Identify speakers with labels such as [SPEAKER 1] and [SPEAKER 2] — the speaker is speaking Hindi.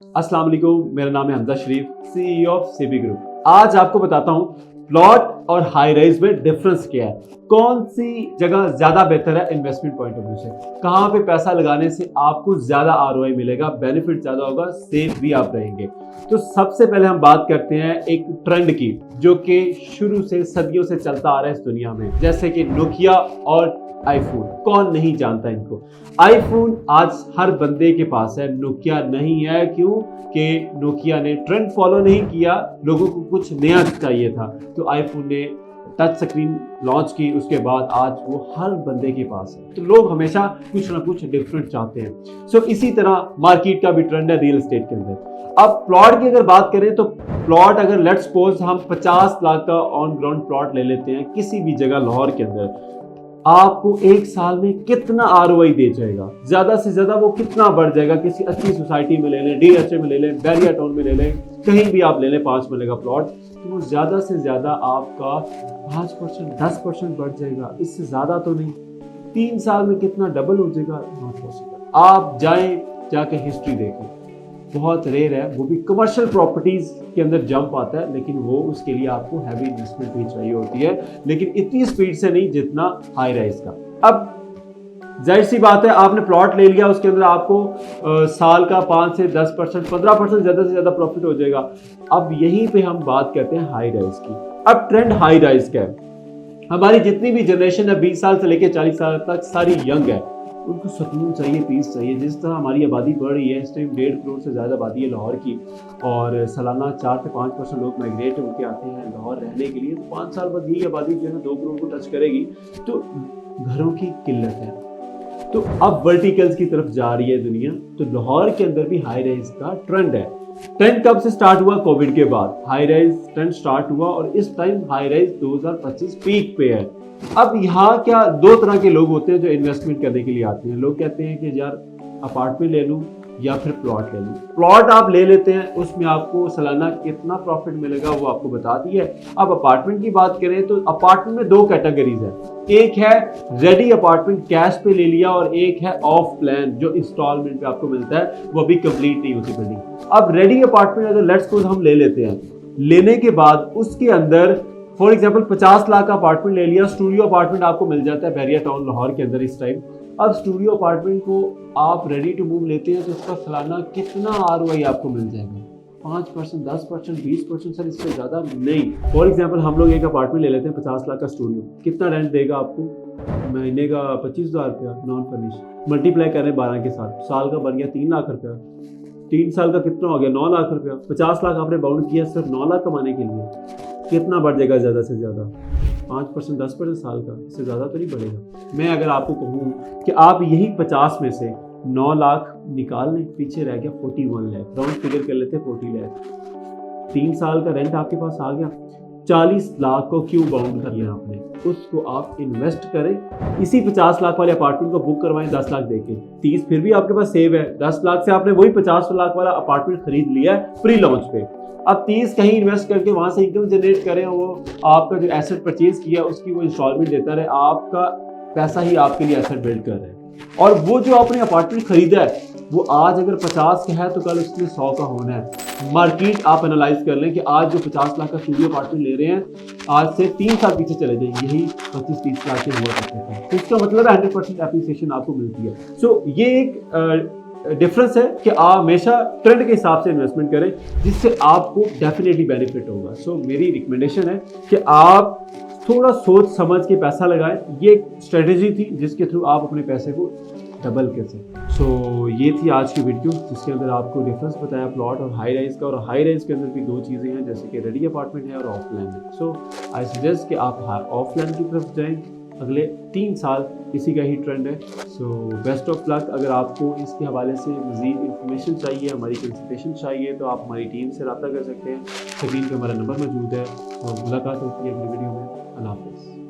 [SPEAKER 1] अस्सलाम वालेकुम, मेरा नाम है हमजा शरीफ, CEO ऑफ सीबी ग्रुप। आज आपको बताता हूँ प्लॉट और हाई राइज में डिफरेंस क्या है, कौन सी जगह ज्यादा बेहतर है इन्वेस्टमेंट पॉइंट ऑफ व्यू से, कहाँ पे पैसा लगाने से आपको ज्यादा ROI मिलेगा, बेनिफिट ज्यादा होगा, सेफ भी आप रहेंगे। तो सबसे पहले हम बात करते हैं एक ट्रेंड की जो कि शुरू से सदियों से चलता आ रहा है इस दुनिया में, जैसे कि नोकिया और आईफोन। कौन नहीं जानता इनको। आईफोन आज हर बंदे के पास है, नोकिया नहीं है। क्यों? कि नोकिया ने ट्रेंड फॉलो नहीं किया, लोगों को कुछ नया चाहिए था तो आईफोन ने टच स्क्रीन लॉन्च की, उसके बाद आज वो हर बंदे के पास है। तो लोग हमेशा कुछ ना कुछ डिफरेंट चाहते हैं। सो इसी तरह मार्केट का भी ट्रेंड है रियल एस्टेट के अंदर। अब प्लॉट की अगर बात करें तो प्लॉट अगर लेट्स सपोज हम 50 लाख का ऑन ग्राउंड प्लॉट ले लेते हैं किसी भी जगह लाहौर के अंदर, आपको एक साल में कितना ROI दे जाएगा, ज्यादा से ज्यादा वो कितना बढ़ जाएगा। किसी अच्छी सोसाइटी में ले लें, DHA में ले लें, बैरिया टाउन में ले लें, कहीं भी आप ले लें 5 मरले का प्लॉट, तो वो ज्यादा से ज्यादा आपका 5% 10% बढ़ जाएगा, इससे ज्यादा तो नहीं। 3 साल में कितना डबल हो जाएगा, नॉट पॉसिबल। आप जाके हिस्ट्री देखें, बहुत रेयर है, वो भी कमर्शियल प्रॉपर्टीज के अंदर जंप आता है, लेकिन वो उसके लिए आपको हैवी इन्वेस्टमेंट भी चाहिए होती है, लेकिन इतनी स्पीड से नहीं जितना हाई राइज का। अब जाहिर सी बात है, आपने प्लॉट ले लिया, उसके अंदर आपको साल का 5 से 10% 15% ज्यादा से ज्यादा प्रॉफिट हो जाएगा। अब यहीं पे हम बात करते हैं हाई राइज की। अब ट्रेंड हाई राइज का है। हमारी जितनी भी जनरेशन है 20 साल से लेकर 40 साल तक सारी यंग है, उनको सुकून चाहिए, पीस चाहिए। जिस तरह हमारी आबादी बढ़ रही है, इस टाइम 1.5 करोड़ से ज़्यादा आबादी है लाहौर की, और सालाना 4 से 5% लोग माइग्रेट होकर आते हैं लाहौर रहने के लिए। तो 5 साल बाद यही आबादी जो है 2 करोड़ को टच करेगी, तो घरों की किल्लत है। तो अब वर्टिकल्स की तरफ जा रही है दुनिया, तो लाहौर के अंदर भी हाई राइज का ट्रेंड है। ट्रेंड कब से स्टार्ट हुआ? कोविड के बाद हाई राइज ट्रेंड स्टार्ट हुआ, और इस टाइम हाई राइज 2025 पीक पे है। अब यहाँ क्या 2 तरह के लोग होते हैं जो इन्वेस्टमेंट करने के लिए आते हैं। लोग कहते हैं कि यार अपार्टमेंट ले लूँ या फिर प्लॉट ले लूँ। प्लॉट आप ले लेते हैं, उसमें आपको सालाना कितना प्रॉफिट मिलेगा वो आपको बता दिया है। अब अपार्टमेंट की बात करें तो अपार्टमेंट में 2 कैटेगरीज है। एक है रेडी अपार्टमेंट, कैश पे ले लिया, और एक है ऑफ प्लान जो इंस्टॉलमेंट पे आपको मिलता है, वो अभी कंप्लीट नहीं होती बिल्डिंग। अब रेडी अपार्टमेंट अगर लेट्स सपोज हम ले लेते हैं, लेने के बाद उसके अंदर फॉर एग्जाम्पल 50 लाख का अपार्टमेंट ले लिया, स्टूडियो अपार्टमेंट आपको मिल जाता है बैरिया टाउन लाहौर के अंदर इस टाइम। अब स्टूडियो अपार्टमेंट को आप रेडी टू मूव लेते हैं तो उसका सालाना कितना ROI आपको मिल जाएगा? 5%, 10%, 20%, सर इससे ज़्यादा नहीं। फॉर एग्जाम्पल हम लोग एक अपार्टमेंट ले लेते हैं 50 लाख का स्टूडियो, कितना रेंट देगा आपको? महीने का 25,000 रुपया नॉन फर्निश, मल्टीप्लाई करें 12 के साथ, साल का बन गया 3 लाख रुपया। 3 साल का कितना हो गया? 9 लाख रुपया। 50 लाख आपने बाउंड किया सिर्फ 9 लाख कमाने के लिए, कितना बढ़ जाएगा ज़्यादा से ज़्यादा? 5%, 10% साल का, इससे ज़्यादा तो नहीं बढ़ेगा। मैं अगर आपको कहूँ कि आप यही 50 में से 9 लाख निकाल लें, पीछे रह गया 41 लाख, राउंड फिगर कर लेते हैं 40 लाख। 3 साल का रेंट आपके पास आ गया। 40 लाख को क्यों बाउंड किया आपने? उसको आप इन्वेस्ट करें, इसी 50 लाख वाले अपार्टमेंट को बुक करवाएं 10 लाख देके, 30 फिर भी आपके पास सेव है। 10 लाख से आपने वही 50 लाख वाला अपार्टमेंट खरीद लिया है प्री लॉन्च पे। अब 30 कहीं इन्वेस्ट करके वहां से इनकम जनरेट करें, वो आपका जो एसेट परचेज किया उसकी वो इंस्टॉलमेंट देता रहे, आपका पैसा ही आपके लिए एसेट बिल्ड कर रहे हैं। और वो जो आपने अपार्टमेंट खरीदा है वो आज अगर 50 का है तो कल उसमें 100 का होना है। मार्केट आप एनालाइज कर लें कि आज जो 50 लाख का स्टूडियो अपार्टमेंट ले रहे हैं, आज से 3 साल पीछे चले जाए यही 25-30 लाख के हुआ करते थे। तो इसका मतलब है 100% एप्रिसिएशन आपको मिलती है। सो ये एक डिफरेंस है कि आप हमेशा ट्रेंड के हिसाब से इन्वेस्टमेंट करें, जिससे आपको डेफिनेटली बेनिफिट होगा। सो मेरी रिकमेंडेशन है कि आप थोड़ा सोच समझ के पैसा लगाएं। ये एक स्ट्रेटेजी थी जिसके थ्रू आप अपने पैसे को डबल कर सकते। सो ये थी आज की वीडियो जिसके अंदर आपको डिफरेंस बताया प्लॉट और हाई राइज का। और हाई राइज के अंदर भी 2 चीज़ें हैं, जैसे कि रेडी अपार्टमेंट है और ऑफलाइन है। सो आई सजेस्ट कि आप ऑफलाइन की तरफ जाएं। अगले 3 साल इसी का ही ट्रेंड है। So best of luck. अगर आपको इसके हवाले से मज़ीद इंफॉर्मेशन चाहिए, हमारी कंसल्टेशन चाहिए, तो आप हमारी टीम से रब्ता कर सकते हैं। स्क्रीन पे हमारा नंबर मौजूद है, और मुलाकात होती है अगली वीडियो में। अल्लाह हाफ़िज़।